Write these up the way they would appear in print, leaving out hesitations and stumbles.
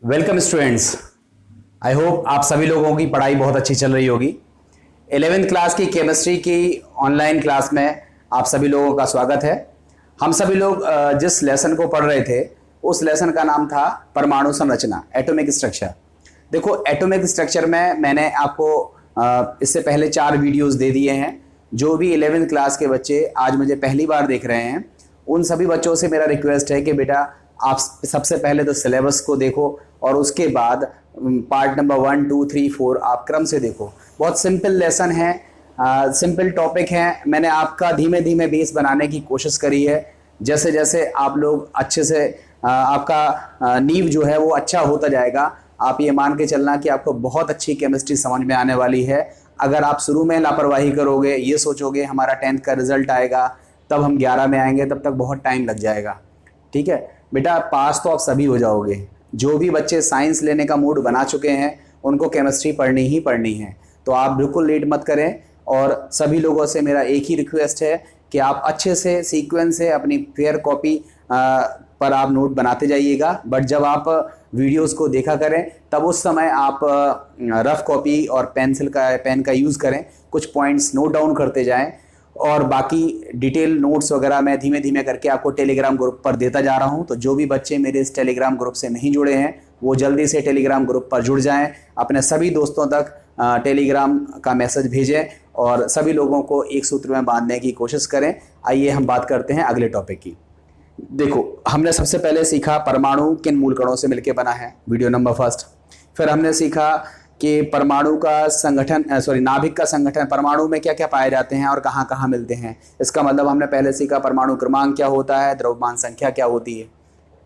Welcome students. I hope आप सभी लोगों की पढ़ाई बहुत अच्छी चल रही होगी। 11th क्लास की केमिस्ट्री की ऑनलाइन क्लास में आप सभी लोगों का स्वागत है। हम सभी लोग जिस लेसन को पढ़ रहे थे उस लेसन का नाम था परमाणु संरचना, एटॉमिक स्ट्रक्चर। देखो, एटॉमिक स्ट्रक्चर में मैंने आपको इससे पहले 4 वीडियोस दे दिए हैं। जो भी 11th क्लास के बच्चे आज मुझे पहली बार देख रहे हैं उन सभी बच्चों से मेरा रिक्वेस्ट है कि बेटा आप सबसे पहले तो सिलेबस को देखो और उसके बाद पार्ट नंबर 1, 2, 3, 4 आप क्रम से देखो। बहुत सिंपल लेसन है, सिंपल टॉपिक है। मैंने आपका धीमे धीमे बेस बनाने की कोशिश करी है। जैसे जैसे आप लोग अच्छे से आपका नींव जो है वो अच्छा होता जाएगा, आप ये मान के चलना कि आपको बहुत अच्छी केमिस्ट्री समझ में आने वाली है। अगर आप शुरू में लापरवाही करोगे, ये सोचोगे हमारा 10th का रिजल्ट आएगा तब हम 11 में आएंगे, तब तक बहुत टाइम लग जाएगा। ठीक है बेटा, पास तो आप सभी हो जाओगे। जो भी बच्चे साइंस लेने का मूड बना चुके हैं उनको केमिस्ट्री पढ़नी ही पढ़नी है, तो आप बिल्कुल लेट मत करें। और सभी लोगों से मेरा एक ही रिक्वेस्ट है कि आप अच्छे से सीक्वेंस से अपनी फेयर कॉपी पर आप नोट बनाते जाइएगा। बट जब आप वीडियोस को देखा करें तब उस समय आप रफ कॉपी और पेन का यूज़ करें, कुछ पॉइंट्स नोट डाउन करते जाएं और बाकी डिटेल नोट्स वगैरह मैं धीमे धीमे करके आपको टेलीग्राम ग्रुप पर देता जा रहा हूं। तो जो भी बच्चे मेरे इस टेलीग्राम ग्रुप से नहीं जुड़े हैं वो जल्दी से टेलीग्राम ग्रुप पर जुड़ जाएं, अपने सभी दोस्तों तक टेलीग्राम का मैसेज भेजें और सभी लोगों को एक सूत्र में बांधने की कोशिश करें। आइए हम बात करते हैं अगले टॉपिक की। देखो, हमने सबसे पहले सीखा परमाणु किन मूल कणों से मिलकर बना है, वीडियो नंबर 1। फिर हमने सीखा कि परमाणु का संगठन नाभिक का संगठन, परमाणु में क्या क्या पाए जाते हैं और कहाँ कहाँ मिलते हैं। इसका मतलब हमने पहले सीखा परमाणु क्रमांक क्या होता है, द्रव्यमान संख्या क्या होती है।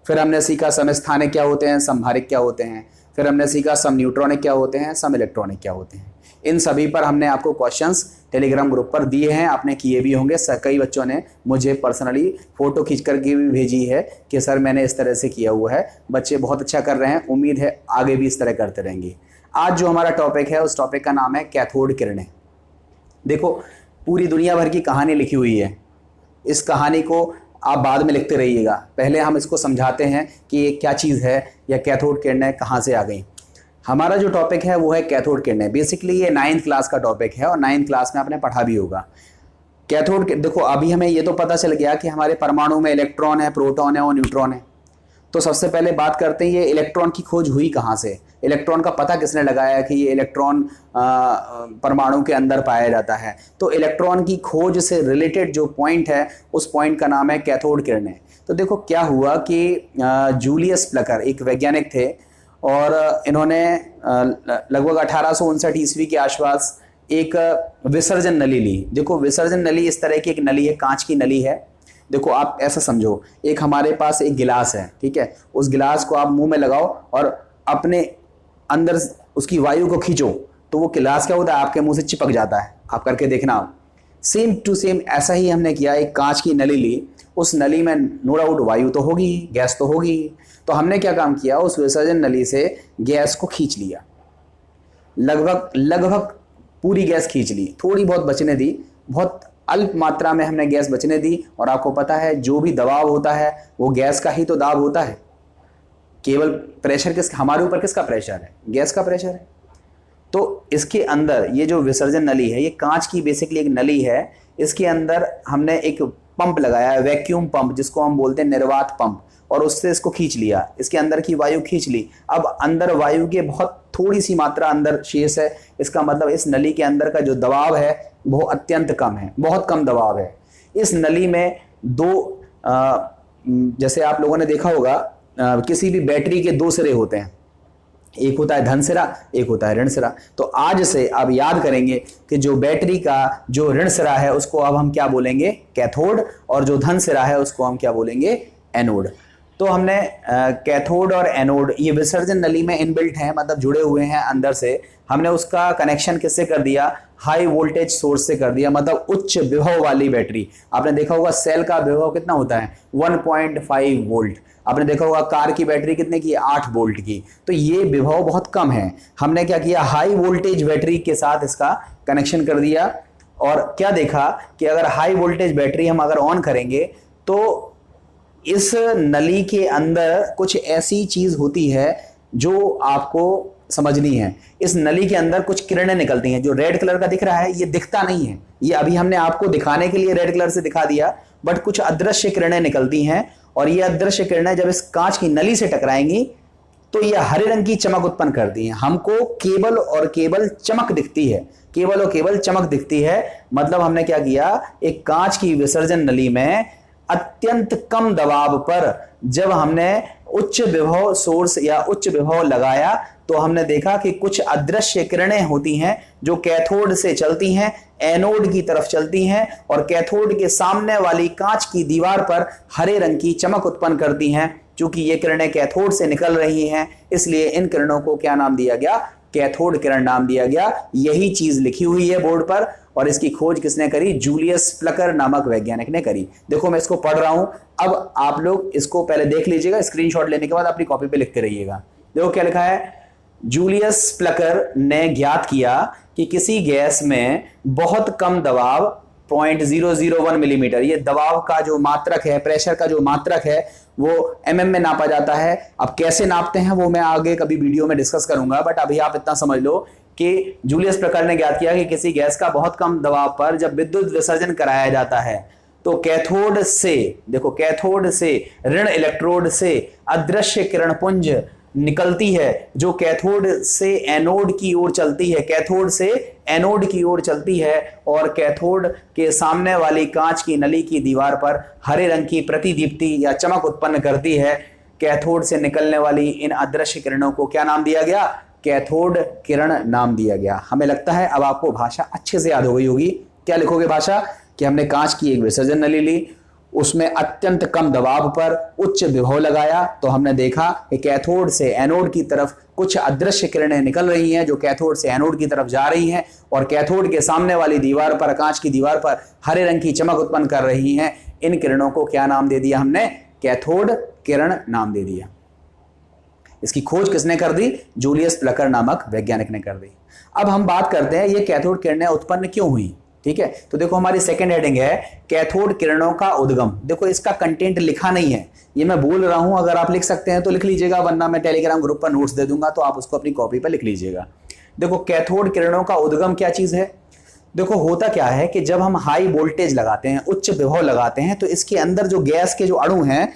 फिर हमने सीखा समस्थानिक क्या होते हैं, समभारिक क्या होते हैं। फिर हमने सीखा सम न्यूट्रॉनिक क्या होते हैं, सम इलेक्ट्रॉनिक क्या होते हैं। इन सभी पर हमने आपको क्वेश्चंस टेलीग्राम ग्रुप पर दिए हैं, आपने किए भी होंगे। कई बच्चों ने मुझे पर्सनली फ़ोटो खींच करके भी भेजी है कि सर मैंने इस तरह से किया हुआ है। बच्चे बहुत अच्छा कर रहे हैं, उम्मीद है आगे भी इस तरह करते रहेंगे। आज जो हमारा टॉपिक है उस टॉपिक का नाम है कैथोड किरणें। देखो, पूरी दुनिया भर की कहानी लिखी हुई है। इस कहानी को आप बाद में लिखते रहिएगा, पहले हम इसको समझाते हैं कि ये क्या चीज़ है या कैथोड किरणें कहाँ से आ गई। हमारा जो टॉपिक है वो है कैथोड किरणें। बेसिकली ये 9th क्लास का टॉपिक है और 9th क्लास में आपने पढ़ा भी होगा। कैथोड, देखो अभी हमें ये तो पता चल गया कि हमारे परमाणु में इलेक्ट्रॉन है, प्रोटॉन है और न्यूट्रॉन है। तो सबसे पहले बात करते हैं ये इलेक्ट्रॉन की खोज हुई कहाँ से, इलेक्ट्रॉन का पता किसने लगाया कि ये इलेक्ट्रॉन परमाणु के अंदर पाया जाता है। तो इलेक्ट्रॉन की खोज से रिलेटेड जो पॉइंट है उस पॉइंट का नाम है कैथोड किरणें। तो देखो क्या हुआ कि जूलियस प्लकर एक वैज्ञानिक थे और इन्होंने लगभग 1859 ईस्वी के आसपास एक विसर्जन नली ली। देखो, विसर्जन नली इस तरह की एक नली है, कांच की नली है। देखो आप ऐसा समझो, एक हमारे पास एक गिलास है, ठीक है, उस गिलास को आप मुंह में लगाओ और अपने अंदर उसकी वायु को खींचो तो वो गिलास क्या होता है, आपके मुंह से चिपक जाता है। आप करके देखना। सेम टू सेम ऐसा ही हमने किया। एक कांच की नली ली, उस नली में नो डाउट वायु तो होगी, गैस तो होगी। तो हमने क्या काम किया, उस विसर्जन नली से गैस को खींच लिया। लगभग पूरी गैस खींच ली, थोड़ी बहुत बचने दी, बहुत अल्प मात्रा में हमने गैस बचने दी। और आपको पता है जो भी दबाव होता है वो गैस का ही तो दाब होता है। केवल प्रेशर हमारे ऊपर किसका प्रेशर है, गैस का प्रेशर है। तो इसके अंदर ये जो विसर्जन नली है ये कांच की बेसिकली एक नली है। इसके अंदर हमने एक पंप लगाया है, वैक्यूम पंप, जिसको हम बोलते हैं निर्वात पंप, और उससे इसको खींच लिया, इसके अंदर की वायु खींच ली। अब अंदर वायु के बहुत थोड़ी सी मात्रा अंदर शेष है। इसका मतलब इस नली के अंदर का जो दबाव है वो अत्यंत कम है, बहुत कम दबाव है। इस नली में दो जैसे आप लोगों ने देखा होगा किसी भी बैटरी के 2 सिरे होते हैं, एक होता है धन सिरा, एक होता है ऋण सिरा। तो आज से आप याद करेंगे कि जो बैटरी का जो ऋण सिरा है उसको अब हम क्या बोलेंगे, कैथोड, और जो धन सिरा है उसको हम क्या बोलेंगे, एनोड। तो हमने कैथोड और एनोड ये विसर्जन नली में इनबिल्ट हैं, मतलब जुड़े हुए हैं अंदर से। हमने उसका कनेक्शन किससे कर दिया, हाई वोल्टेज सोर्स से कर दिया, मतलब उच्च विभव वाली बैटरी। आपने देखा होगा सेल का विभव कितना होता है, 1.5 वोल्ट। आपने देखा होगा कार की बैटरी कितने की, 8 वोल्ट की। तो ये विभव बहुत कम है। हमने क्या किया, हाई वोल्टेज बैटरी के साथ इसका कनेक्शन कर दिया और क्या देखा कि अगर हाई वोल्टेज बैटरी हम अगर ऑन करेंगे तो इस नली के अंदर कुछ ऐसी चीज होती है जो आपको समझनी है। इस नली के अंदर कुछ किरणें निकलती हैं। जो रेड कलर का दिख रहा है ये दिखता नहीं है, ये अभी हमने आपको दिखाने के लिए रेड कलर से दिखा दिया, बट कुछ अदृश्य किरणें निकलती हैं और ये अदृश्य किरणें जब इस कांच की नली से टकराएंगी तो ये हरे रंग की चमक उत्पन्न करती हैं। हमको केवल और केवल चमक दिखती है, केवल और केवल चमक दिखती है। मतलब हमने क्या किया, एक कांच की विसर्जन नली में अत्यंत कम दबाव पर जब हमने उच्च विभव सोर्स या उच्च विभव लगाया तो हमने देखा कि कुछ अदृश्य किरणें होती हैं जो कैथोड से चलती हैं, एनोड की तरफ चलती हैं और कैथोड के सामने वाली कांच की दीवार पर हरे रंग की चमक उत्पन्न करती हैं। चूंकि ये किरणें कैथोड से निकल रही हैं इसलिए इन किरणों को क्या नाम दिया गया, कैथोड किरण नाम दिया गया। यही चीज लिखी हुई है बोर्ड पर और इसकी खोज किसने करी, जूलियस प्लकर नामक वैज्ञानिक ने करी। देखो मैं इसको पढ़ रहा हूं, अब आप लोग इसको पहले देख लीजिएगा, स्क्रीनशॉट लेने के बाद अपनी कॉपी पे लिखते रहिएगा। देखो क्या लिखा है, जूलियस प्लकर ने ज्ञात किया कि किसी गैस में बहुत कम दबाव 0.001 मिलीमीटर, ये दबाव का जो मात्रक है, प्रेशर का जो मात्रक है वो mm में नापा जाता है। अब कैसे नापते हैं वो मैं आगे कभी वीडियो में डिस्कस करूंगा, बट अभी आप इतना समझ लो कि जूलियस प्लकर ने ज्ञात किया कि किसी गैस का बहुत कम दबाव पर जब विद्युत विसर्जन कराया जाता है तो कैथोड से, देखो कैथोड से ऋण इलेक्ट्रोड से अदृश्य किरण पुंज निकलती है जो कैथोड से एनोड की ओर चलती है, कैथोड से एनोड की ओर चलती है और कैथोड के सामने वाली कांच की नली की दीवार पर हरे रंग की प्रतिदीप्ति या चमक उत्पन्न करती है। कैथोड से निकलने वाली इन अदृश्य किरणों को क्या नाम दिया गया, कैथोड किरण नाम दिया गया। हमें लगता है अब आपको भाषा अच्छे से याद हो गई होगी। क्या लिखोगे भाषा, कि हमने कांच की एक विसर्जन नली ली, उसमें अत्यंत कम दबाव पर उच्च विभव लगाया तो हमने देखा कि कैथोड से एनोड की तरफ कुछ अदृश्य किरणें निकल रही हैं जो कैथोड से एनोड की तरफ जा रही हैं और कैथोड के सामने वाली दीवार पर, कांच की दीवार पर हरे रंग की चमक उत्पन्न कर रही हैं। इन किरणों को क्या नाम दे दिया हमने, कैथोड किरण नाम दे दिया। इसकी खोज किसने कर दी, जूलियस प्लकर नामक वैज्ञानिक ने कर दी। अब हम बात करते हैं ये कैथोड किरणें उत्पन्न क्यों हुई। ठीक है, तो देखो हमारी सेकंड हेडिंग है कैथोड किरणों का उद्गम। देखो इसका कंटेंट लिखा नहीं है, ये मैं बोल रहा हूं, अगर आप लिख सकते हैं तो लिख लीजिएगा, वरना मैं टेलीग्राम ग्रुप पर नोट्स दे दूंगा तो आप उसको अपनी कॉपी पर लिख लीजिएगा। देखो कैथोड किरणों का उद्गम क्या चीज है। देखो होता क्या है कि जब हम हाई वोल्टेज लगाते हैं, उच्च विभव लगाते हैं, तो इसके अंदर जो गैस के जो अणु हैं,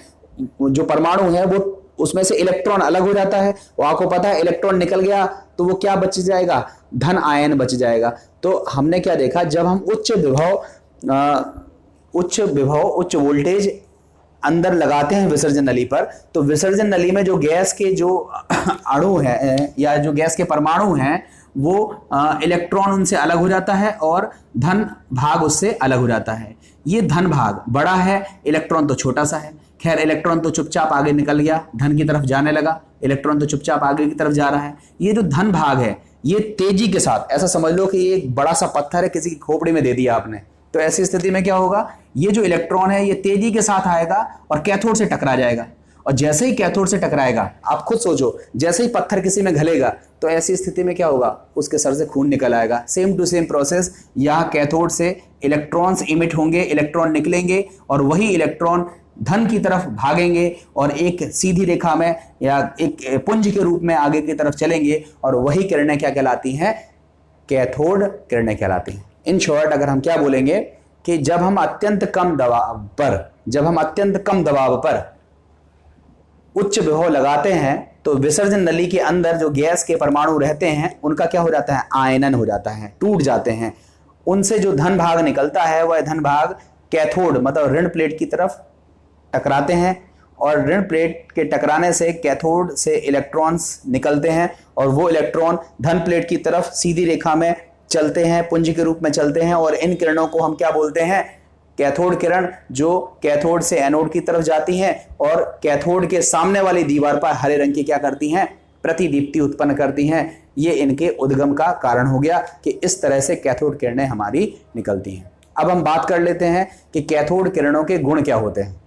जो परमाणु है, वो उसमें से इलेक्ट्रॉन अलग हो जाता है। वो आपको पता है इलेक्ट्रॉन निकल गया तो वो क्या बच जाएगा, धन आयन बच जाएगा। तो हमने क्या देखा, जब हम उच्च विभव उच्च वोल्टेज अंदर लगाते हैं विसर्जन नली पर, तो विसर्जन नली में जो गैस के जो अणु है या जो गैस के परमाणु हैं वो इलेक्ट्रॉन उनसे अलग हो जाता है और धन भाग उससे अलग हो जाता है। ये धन भाग बड़ा है, इलेक्ट्रॉन तो छोटा सा है। खैर इलेक्ट्रॉन तो चुपचाप आगे निकल गया, धन की तरफ जाने लगा, इलेक्ट्रॉन तो चुपचाप आगे की तरफ जा रहा है। ये जो धन भाग है ये तेजी के साथ, ऐसा समझ लो कि ये एक बड़ा सा पत्थर है, किसी की खोपड़ी में दे दिया आपने, तो ऐसी स्थिति में क्या होगा, ये जो इलेक्ट्रॉन है ये तेजी के साथ आएगा और कैथोड से टकरा जाएगा। और जैसे ही कैथोड से टकराएगा, आप खुद सोचो, जैसे ही पत्थर किसी में घलेगा तो ऐसी स्थिति में क्या होगा, उसके सर से खून निकल आएगा। सेम टू सेम प्रोसेस, यहाँ कैथोड से इलेक्ट्रॉन्स इमिट होंगे, इलेक्ट्रॉन निकलेंगे और वही इलेक्ट्रॉन धन की तरफ भागेंगे और एक सीधी रेखा में या एक पुंज के रूप में आगे की तरफ चलेंगे और वही किरणें क्या कहलाती हैं, कैथोड किरणें कहलाती हैं। इन शॉर्ट अगर हम क्या बोलेंगे कि जब हम अत्यंत कम दबाव पर उच्च विभव लगाते हैं तो विसर्जन नली के अंदर जो गैस के परमाणु रहते हैं उनका क्या हो जाता है, आयनन हो जाता है, टूट जाते हैं। उनसे जो धन भाग निकलता है वह धन भाग कैथोड मतलब ऋण प्लेट की तरफ टकराते हैं और ऋण प्लेट के टकराने से कैथोड से इलेक्ट्रॉन्स निकलते हैं और वो इलेक्ट्रॉन धन प्लेट की तरफ सीधी रेखा में चलते हैं, पुंज के रूप में चलते हैं और इन किरणों को हम क्या बोलते हैं, कैथोड किरण, जो कैथोड से एनोड की तरफ जाती हैं और कैथोड के सामने वाली दीवार पर हरे रंग की क्या करती हैं, प्रतिदीप्ति उत्पन्न करती हैं। ये इनके उद्गम का कारण हो गया कि इस तरह से कैथोड किरणें हमारी निकलती हैं। अब हम बात कर लेते हैं कि कैथोड किरणों के गुण क्या होते हैं।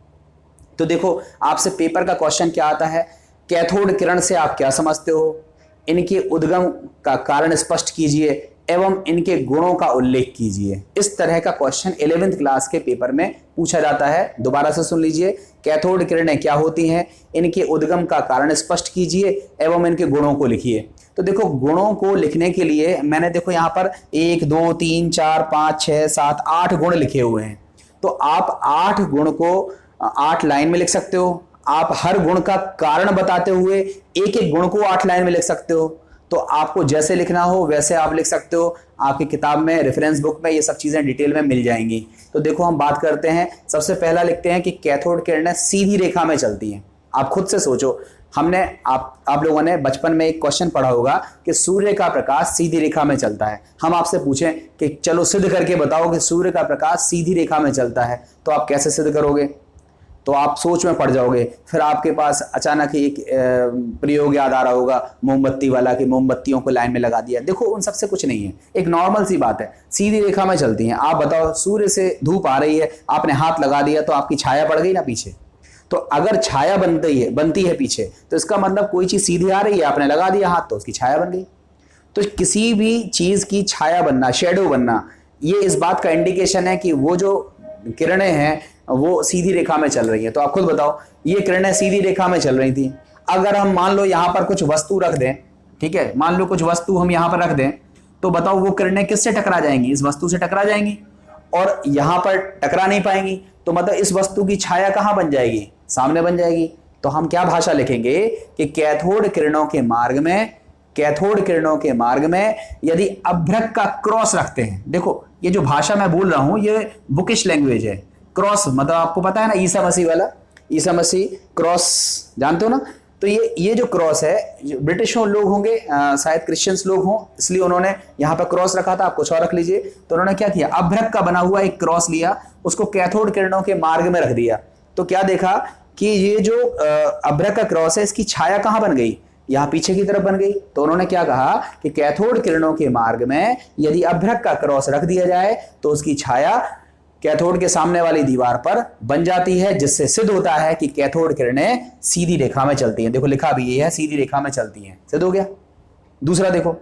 तो देखो आपसे पेपर का क्वेश्चन क्या आता है, कैथोड किरण से आप क्या समझते हो, इनके उद्गम का कारण स्पष्ट कीजिए, एवं इनके गुणों का उल्लेख कीजिए। इस तरह का क्वेश्चन 11th क्लास के पेपर में पूछा जाता है। दोबारा से सुन लीजिए, कैथोड किरणें क्या होती हैं, इनके उद्गम का कारण स्पष्ट कीजिए एवं इनके गुणों को लिखिए। तो देखो, गुणों को लिखने के लिए मैंने देखो यहाँ पर 1 2 3 4 5 6 7 8 गुण लिखे हुए हैं। तो आप 8 गुण को 8 लाइन में लिख सकते हो। आप हर गुण का कारण बताते हुए एक एक गुण को 8 लाइन में लिख सकते हो। तो आपको जैसे लिखना हो वैसे आप लिख सकते हो। आपकी किताब में, रेफरेंस बुक में ये सब चीजें डिटेल में मिल जाएंगी। तो देखो, हम बात करते हैं, सबसे पहला लिखते हैं कि कैथोड किरणें सीधी रेखा में चलती हैं। आप खुद से सोचो, हमने आप लोगों ने बचपन में एक क्वेश्चन पढ़ा होगा कि सूर्य का प्रकाश सीधी रेखा में चलता है। हम आपसे पूछें कि चलो सिद्ध करके बताओ कि सूर्य का प्रकाश सीधी रेखा में चलता है, तो आप कैसे सिद्ध करोगे? तो आप सोच में पड़ जाओगे। फिर आपके पास अचानक ही एक प्रयोग याद आ रहा होगा मोमबत्ती वाला, कि मोमबत्तियों को लाइन में लगा दिया। देखो, उन सबसे कुछ नहीं है, एक नॉर्मल सी बात है, सीधी रेखा में चलती हैं। आप बताओ, सूर्य से धूप आ रही है, आपने हाथ लगा दिया तो आपकी छाया पड़ गई ना पीछे। तो अगर छाया बनती है पीछे, तो इसका मतलब कोई चीज सीधी आ रही है, आपने लगा दिया हाथ तो उसकी छाया बन गई। तो किसी भी चीज की छाया बनना, शेडो बनना, ये इस बात का इंडिकेशन है कि वो जो किरणें हैं वो सीधी रेखा में चल रही है। तो आप खुद बताओ, ये किरणें सीधी रेखा में चल रही थी। अगर हम मान लो यहां पर कुछ वस्तु रख दें, ठीक है, मान लो कुछ वस्तु हम यहां पर रख दें, तो बताओ वो किरणें किससे टकरा जाएंगी? इस वस्तु से टकरा जाएंगी और यहां पर टकरा नहीं पाएंगी। तो मतलब इस वस्तु की छाया कहां बन जाएगी? सामने बन जाएगी। तो हम क्या भाषा लिखेंगे कि कैथोड किरणों के मार्ग में यदि अभ्रक का क्रॉस रखते हैं। देखो, ये जो भाषा मैं बोल रहा हूं ये बुकिश लैंग्वेज है। क्रॉस मतलब आपको पता है ना, ईसा मसीह वाला, ईसा मसीह क्रॉस जानते हो ना। तो ये जो क्रॉस है, ब्रिटिश लोग होंगे, शायद क्रिश्चियंस लोग हों, इसलिए उन्होंने यहाँ पर क्रॉस रखा था। आप कुछ और रख लीजिए। तो उन्होंने क्या किया, अभ्रक का बना हुआ एक क्रॉस लिया, उसको कैथोड किरणों के मार्ग में रख दिया। तो क्या देखा कि ये जो अभ्रक का क्रॉस है, इसकी छाया कहां बन गई? यहां पीछे की तरफ बन गई। तो उन्होंने क्या कहा कि कैथोड किरणों के मार्ग में यदि अभ्रक का क्रॉस रख दिया जाए तो उसकी छाया कैथोड के सामने वाली दीवार पर बन जाती है, जिससे सिद्ध होता है कि कैथोड किरणें सीधी रेखा में चलती हैं। देखो, लिखा भी ये है, सीधी रेखा में चलती हैं। सिद्ध हो गया। दूसरा देखो,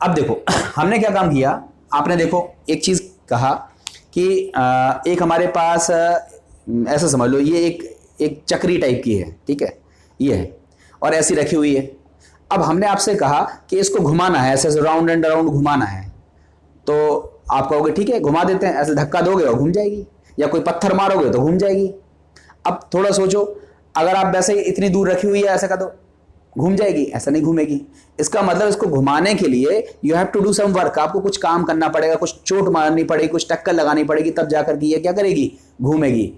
अब देखो हमने क्या काम किया। आपने देखो एक चीज कहा कि एक हमारे पास ऐसा समझ लो, ये एक चक्री टाइप की है, ठीक है, ये है और ऐसी रखी हुई है। अब हमने आपसे कहा कि इसको घुमाना है, ऐसे राउंड एंड राउंड घुमाना है। तो आप कहोगे ठीक है, घुमा देते हैं। ऐसे धक्का दोगे और घूम जाएगी, या कोई पत्थर मारोगे तो घूम जाएगी। अब थोड़ा सोचो, अगर आप वैसे इतनी दूर रखी हुई है, ऐसा कर दो, घूम जाएगी? ऐसा नहीं घूमेगी। इसका मतलब इसको घुमाने के लिए you have to do some work. आपको कुछ काम करना पड़ेगा, कुछ चोट मारनी पड़ेगी, कुछ टक्कर लगानी पड़ेगी, तब जाकर के ये क्या करेगी, घूमेगी।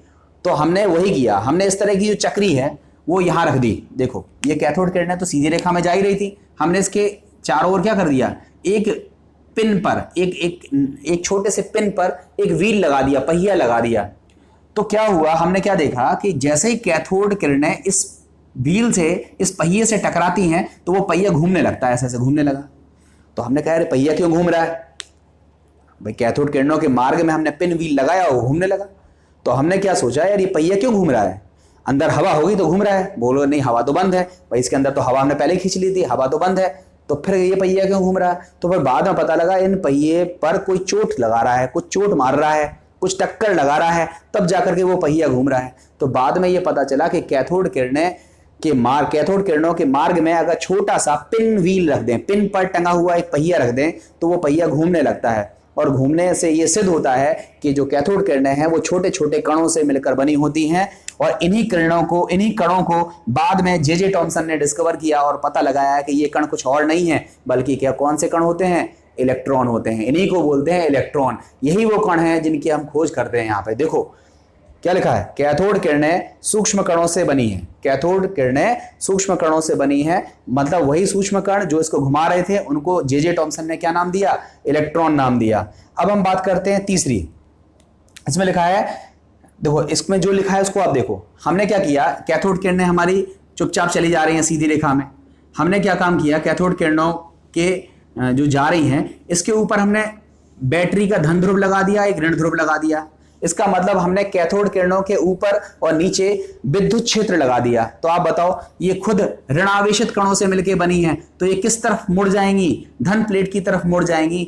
तो हमने वही किया। हमने इस तरह की जो चक्री है वो यहां रख दी। देखो, ये कैथोड किरणें तो सीधी रेखा में जा ही रही थी। हमने इसके चारों ओर क्या कर दिया, एक पिन पर, एक छोटे से पिन पर एक व्हील लगा दिया, पहिया लगा दिया। तो क्या हुआ, हमने क्या देखा कि जैसे ही कैथोड किरणें इस व्हील से, इस पहिए से टकराती हैं, तो वो पहिया घूमने लगता है, ऐसे ऐसे घूमने लगा। तो हमने कहा, अरे पहिया क्यों घूम रहा है भाई? कैथोड किरणों के मार्ग में हमने पिन व्हील लगाया, वो घूमने लगा। तो हमने क्या सोचा, यार ये पहिया क्यों घूम रहा है? अंदर हवा होगी तो घूम रहा है। बोलो नहीं, हवा तो बंद है भाई, इसके अंदर तो हवा हमने पहले खींच ली थी, हवा तो बंद है, तो फिर ये पहिया क्यों घूम रहा है? तो फिर बाद में पता लगा इन पहिए पर कोई चोट लगा रहा है, कुछ चोट मार रहा है, कुछ टक्कर लगा रहा है, तब जाकर के वो पहिया घूम रहा है। तो बाद में ये पता चला कि कैथोड किरणों के मार्ग में अगर छोटा सा पिन व्हील रख दें, पिन पर टंगा हुआ एक पहिया रख दें, तो वो पहिया घूमने लगता है। और घूमने से ये सिद्ध होता है कि जो कैथोड किरणें हैं वो छोटे छोटे कणों से मिलकर बनी होती हैं। और इन्हीं कणों को बाद में जे टॉमसन ने डिस्कवर किया और पता लगाया कि ये कण कुछ और नहीं है, बल्कि क्या, कौन से कण होते हैं? इलेक्ट्रॉन होते हैं। इन्हीं को बोलते हैं इलेक्ट्रॉन। यही वो कण हैं जिनकी हम खोज करते हैं। यहाँ पे देखो क्या लिखा है, कैथोड किरणें सूक्ष्म कणों से बनी है। कैथोड किरणें सूक्ष्म कणों से बनी है, मतलब वही सूक्ष्म कण जो इसको घुमा रहे थे, उनको जे टॉमसन ने क्या नाम दिया? इलेक्ट्रॉन नाम दिया। अब हम बात करते हैं तीसरी। इसमें लिखा है, देखो इसमें जो लिखा है उसको आप देखो। हमने क्या किया, कैथोड किरणें हमारी चुपचाप चली जा रही हैं सीधी रेखा में। हमने क्या काम किया, कैथोड किरणों के जो जा रही हैं इसके ऊपर हमने बैटरी का धन ध्रुव लगा दिया, एक ऋण ध्रुव लगा दिया। इसका मतलब हमने कैथोड किरणों के ऊपर और नीचे विद्युत क्षेत्र लगा दिया। तो आप बताओ, ये खुद ऋणावेशित कणों से मिलकर बनी है, तो ये किस तरफ मुड़ जाएंगी? धन प्लेट की तरफ मुड़ जाएंगी।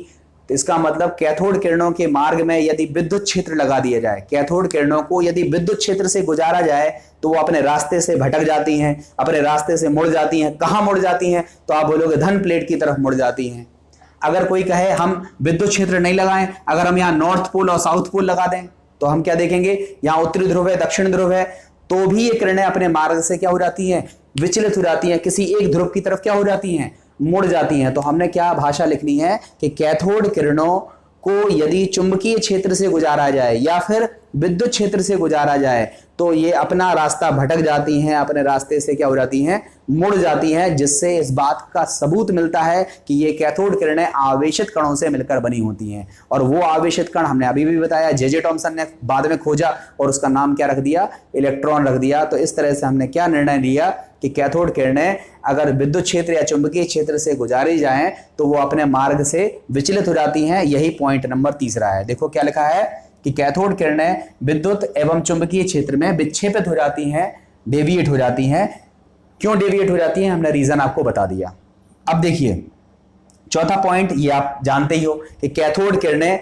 तो इसका मतलब कैथोड किरणों के मार्ग में यदि विद्युत क्षेत्र लगा दिया जाए, कैथोड किरणों को यदि विद्युत क्षेत्र से गुजारा जाए, तो वो अपने रास्ते से भटक जाती हैं, अपने रास्ते से मुड़ जाती हैं। कहां मुड़ जाती हैं? तो आप बोलोगे धन प्लेट की तरफ मुड़ जाती हैं। अगर कोई कहे हम विद्युत क्षेत्र नहीं लगाएं, अगर हम यहाँ नॉर्थ पोल और साउथ पोल लगा दें, तो हम क्या देखेंगे? यहाँ उत्तरी ध्रुव है, दक्षिण ध्रुव है, तो भी ये किरणें अपने मार्ग से क्या हो जाती हैं? विचलित हो जाती हैं, किसी एक ध्रुव की तरफ क्या हो जाती हैं? मुड़ जाती हैं। तो हमने क्या भाषा लिखनी है कि कैथोड किरणों को यदि चुंबकीय क्षेत्र से गुजारा जाए या फिर विद्युत क्षेत्र से गुजारा जाए, तो ये अपना रास्ता भटक जाती हैं, अपने रास्ते से क्या हो जाती हैं? मुड़ जाती हैं, जिससे इस बात का सबूत मिलता है कि ये कैथोड किरणें आवेशित कणों से मिलकर बनी होती हैं। और वो आवेशित कण हमने अभी भी बताया, जे टॉमसन ने बाद में खोजा और उसका नाम क्या रख दिया? इलेक्ट्रॉन रख दिया। तो इस तरह से हमने क्या निर्णय लिया कि कैथोड किरणें अगर विद्युत क्षेत्र या चुंबकीय क्षेत्र से गुजारी जाएं, तो वो अपने मार्ग से विचलित हो जाती हैं। यही पॉइंट नंबर तीसरा है। देखो क्या लिखा है कि कैथोड किरणें विद्युत एवं चुंबकीय क्षेत्र में विक्षेपित हो जाती हैं, डेविएट हो जाती हैं। क्यों डेविएट हो जाती हैं? हमने रीजन आपको बता दिया। अब देखिए चौथा पॉइंट, ये आप जानते ही हो कि कैथोड किरणें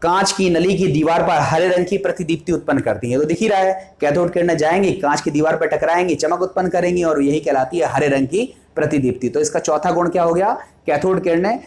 कांच की नली की दीवार पर हरे रंग की प्रतिदीप्ति उत्पन्न करती है। तो दिख ही रहा है, कैथोड किरणें जाएंगी, कांच की दीवार पर टकराएंगी, चमक उत्पन्न करेंगी और यही कहलाती है हरे रंग की प्रतिदीप्ति। तो इसका चौथा गुण क्या हो गया? कैथोड किरणें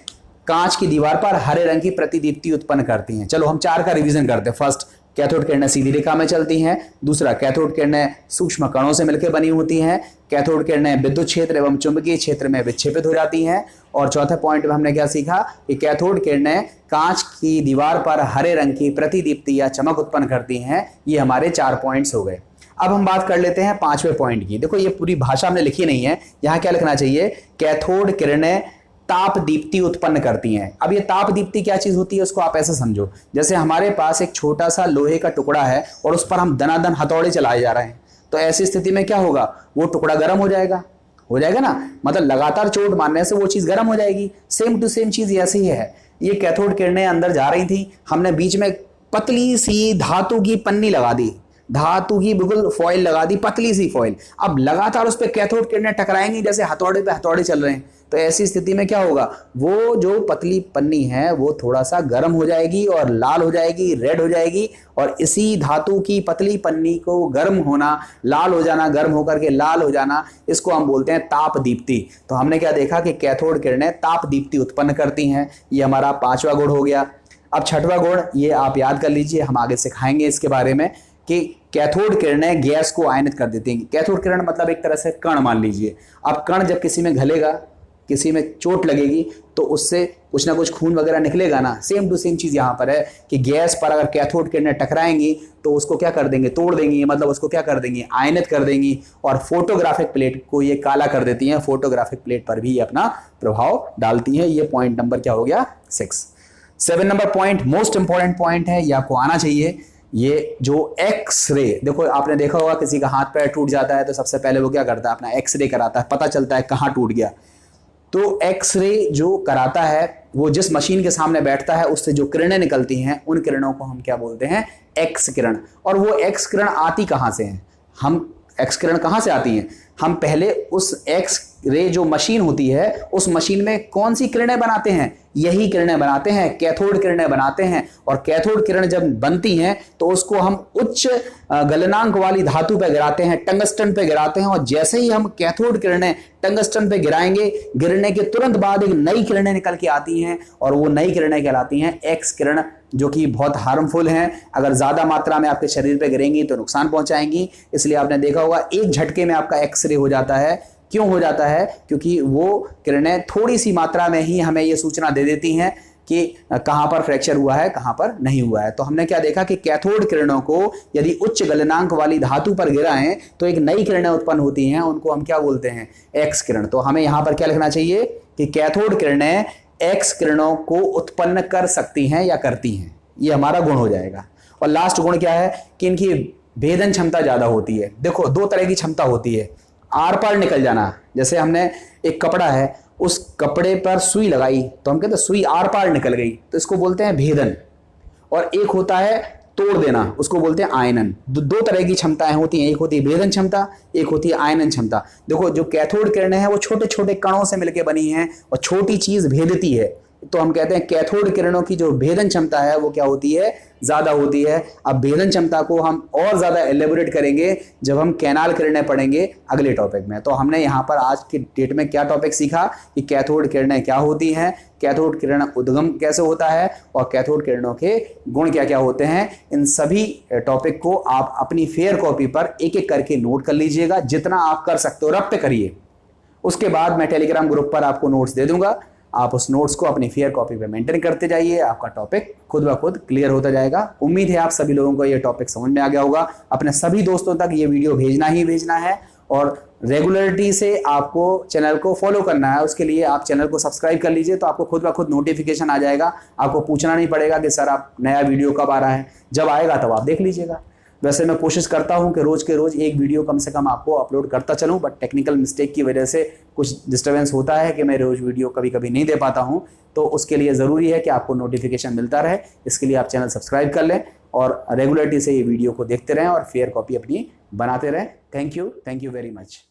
कांच की दीवार पर हरे रंग की प्रतिदीप्ति उत्पन्न करती हैं। चलो हम चार का रिवीजन करते हैं। फर्स्ट, कैथोड किरणें सीधी रेखा में चलती हैं। दूसरा, कैथोड किरणें सूक्ष्म कणों से मिलकर बनी होती हैं। कैथोड किरणें विद्युत क्षेत्र एवं चुंबकीय क्षेत्र में विक्षेपित हो जाती हैं। और चौथे पॉइंट में हमने क्या सीखा कि कैथोड किरणें कांच की दीवार पर हरे रंग की प्रतिदीप्ति या चमक उत्पन्न करती हैं। ये हमारे 4 पॉइंट्स हो गए। अब हम बात कर लेते हैं 5वें पॉइंट की। देखो ये पूरी भाषा हमने लिखी नहीं है, यहाँ क्या लिखना चाहिए? कैथोड किरणें ताप दीप्ति उत्पन्न करती हैं। अब ये ताप दीप्ति क्या चीज होती है, उसको आप ऐसे समझो, जैसे हमारे पास एक छोटा सा लोहे का टुकड़ा है और उस पर हम दनादन हथौड़े चलाए जा रहे हैं, तो ऐसी स्थिति में क्या होगा? वो टुकड़ा गर्म हो जाएगा ना, मतलब लगातार चोट मारने से वो चीज गर्म हो जाएगी। सेम टू सेम चीज ऐसी ही है। ये कैथोड किरणें अंदर जा रही थी, हमने बीच में पतली सी धातु की पन्नी लगा दी, धातु की बिल्कुल फॉइल लगा दी, पतली सी फॉइल। अब लगातार उस पर कैथोड किरणें टकराएंगी, जैसे हथौड़े पे हथौड़े चल रहे हैं। तो ऐसी स्थिति में क्या होगा? वो जो पतली पन्नी है वो थोड़ा सा गर्म हो जाएगी और लाल हो जाएगी, रेड हो जाएगी। और इसी धातु की पतली पन्नी को गर्म होना, लाल हो जाना, गर्म होकर के लाल हो जाना, इसको हम बोलते हैं ताप दीप्ति। तो हमने क्या देखा कि कैथोड किरणें ताप दीप्ति उत्पन्न करती हैं। ये हमारा 5वां गुण हो गया। अब 6वां गुण, ये आप याद कर लीजिए, हम आगे सिखाएंगे इसके बारे में, कि कैथोड किरणें गैस को आयनित कर देती हैं। कैथोड किरण मतलब एक तरह से कण मान लीजिए। अब कण जब किसी में घलेगा, किसी में चोट लगेगी, तो उससे कुछ ना कुछ खून वगैरह निकलेगा ना। सेम टू सेम चीज यहाँ पर है कि गैस पर अगर कैथोड किरणें टकराएंगी तो उसको क्या कर देंगे? तोड़ देंगी, मतलब उसको क्या कर देंगी? आयनित कर देंगी। और फोटोग्राफिक प्लेट को ये काला कर देती हैं। फोटोग्राफिक प्लेट पर भी ये अपना प्रभाव डालती हैं। ये पॉइंट नंबर क्या हो गया? 6। 7 number point most important point है, ये आपको आना चाहिए। ये जो एक्सरे, देखो आपने देखा होगा किसी का हाथ पैर टूट जाता है तो सबसे पहले वो क्या करता है? अपना एक्सरे कराता है, पता चलता है कहाँ टूट गया। तो एक्सरे जो कराता है, वो जिस मशीन के सामने बैठता है, उससे जो किरणें निकलती हैं, उन किरणों को हम क्या बोलते हैं? एक्स किरण। और वो एक्स किरण आती कहाँ से हैं? हम एक्स किरण कहाँ से आती हैं? हम पहले उस एक्स रे जो मशीन होती है, उस मशीन में कौन सी किरणें बनाते हैं? यही किरणें बनाते हैं, कैथोड किरणें बनाते हैं। और कैथोड किरण जब बनती हैं तो उसको हम उच्च गलनांक वाली धातु पे गिराते हैं, टंगस्टन पे गिराते हैं। और जैसे ही हम कैथोड किरणें टंगस्टन पे गिराएंगे, गिरने के तुरंत बाद एक नई किरणें निकल के आती हैं और वो नई किरणें कहलाती हैं एक्स किरण, जो कि बहुत हार्मफुल हैं। अगर ज्यादा मात्रा में आपके शरीर पे गिरेंगी तो नुकसान पहुंचाएंगी। इसलिए आपने देखा होगा एक झटके में आपका एक्सरे हो जाता है। क्यों हो जाता है? क्योंकि वो किरणें थोड़ी सी मात्रा में ही हमें ये सूचना दे देती हैं कि कहां पर फ्रैक्चर हुआ है, कहां पर नहीं हुआ है। तो हमने क्या देखा कि कैथोड किरणों को यदि उच्च गलनांक वाली धातु पर गिराएं तो एक नई किरणें उत्पन्न होती हैं, उनको हम क्या बोलते हैं? एक्स किरण। तो हमें यहां पर क्या लिखना चाहिए कि कैथोड किरणें एक्स किरणों को उत्पन्न कर सकती हैं या करती हैं। ये हमारा गुण हो जाएगा। और लास्ट गुण क्या है कि इनकी भेदन क्षमता ज्यादा होती है। देखो 2 तरह की क्षमता होती है, आर पार निकल जाना। जैसे हमने एक कपड़ा है, उस कपड़े पर सुई लगाई तो हम कहते हैं सुई आर पार निकल गई, तो इसको बोलते हैं भेदन। और एक होता है तोड़ देना, उसको बोलते हैं आयनन। दो तरह की क्षमताएं होती हैं, एक होती है भेदन क्षमता, एक होती है आयनन क्षमता। देखो जो कैथोड किरणें हैं वो छोटे छोटे कणों से मिलकर बनी हैं और छोटी चीज भेदती है, तो हम कहते हैं कैथोड किरणों की जो भेदन क्षमता है वो क्या होती है, ज्यादा होती है। अब भेदन क्षमता को हम और ज्यादा एलेबोरेट करेंगे जब हम कैनाल किरणें पढ़ेंगे अगले टॉपिक में। तो हमने यहाँ पर आज की डेट में क्या टॉपिक सीखा कि कैथोड किरणें क्या होती हैं, कैथोड किरण उद्गम कैसे होता है और कैथोड किरणों के गुण क्या क्या होते हैं। इन सभी टॉपिक को आप अपनी फेयर कॉपी पर एक एक करके नोट कर लीजिएगा, जितना आप कर सकते हो रब पे करिए। उसके बाद मैं टेलीग्राम ग्रुप पर आपको नोट्स दे दूंगा, आप उस नोट्स को अपनी फेयर कॉपी पे मेंटेन करते जाइए, आपका टॉपिक खुद ब खुद क्लियर होता जाएगा। उम्मीद है आप सभी लोगों को ये टॉपिक समझ में आ गया होगा। अपने सभी दोस्तों तक ये वीडियो भेजना ही भेजना है और रेगुलरिटी से आपको चैनल को फॉलो करना है। उसके लिए आप चैनल को सब्सक्राइब कर लीजिए, तो आपको खुद ब खुद नोटिफिकेशन आ जाएगा। आपको पूछना नहीं पड़ेगा कि सर आप नया वीडियो कब आ रहा है, जब आएगा तब आप देख लीजिएगा। वैसे मैं कोशिश करता हूं कि रोज के रोज एक वीडियो कम से कम आपको अपलोड करता चलूं, बट टेक्निकल मिस्टेक की वजह से कुछ डिस्टर्बेंस होता है कि मैं रोज वीडियो कभी कभी नहीं दे पाता हूं। तो उसके लिए ज़रूरी है कि आपको नोटिफिकेशन मिलता रहे। इसके लिए आप चैनल सब्सक्राइब कर लें और रेगुलरिटी से ये वीडियो को देखते रहें और फेयर कॉपी अपनी बनाते रहें। Thank you very much.